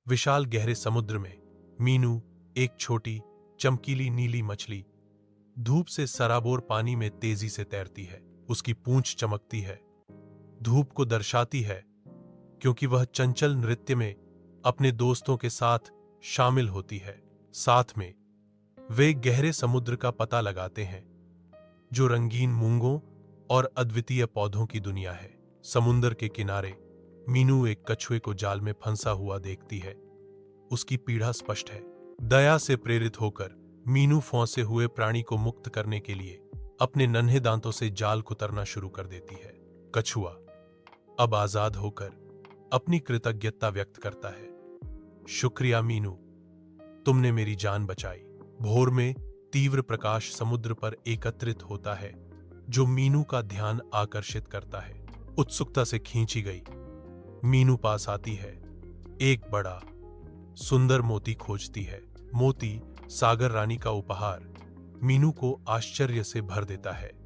विशाल गहरे समुद्र में मीनू, एक छोटी चमकीली नीली मछली, धूप से सराबोर पानी में तेजी से तैरती है। उसकी पूंछ चमकती है, धूप को दर्शाती है, क्योंकि वह चंचल नृत्य में अपने दोस्तों के साथ शामिल होती है। साथ में वे गहरे समुद्र का पता लगाते हैं, जो रंगीन मूंगों और अद्वितीय पौधों की दुनिया है। समुद्र के किनारे मीनू एक कछुए को जाल में फंसा हुआ देखती है। उसकी पीड़ा स्पष्ट है। दया से प्रेरित होकर मीनू फंसे हुए प्राणी को मुक्त करने के लिए अपने नन्हे दांतों से जाल कुतरना शुरू कर देती है। कछुआ अब आजाद होकर अपनी कृतज्ञता व्यक्त करता है। शुक्रिया मीनू, तुमने मेरी जान बचाई। भोर में तीव्र प्रकाश समुद्र पर एकत्रित होता है, जो मीनू का ध्यान आकर्षित करता है। उत्सुकता से खींची गई मीनू पास आती है, एक बड़ा सुंदर मोती खोजती है। मोती, सागर रानी का उपहार, मीनू को आश्चर्य से भर देता है।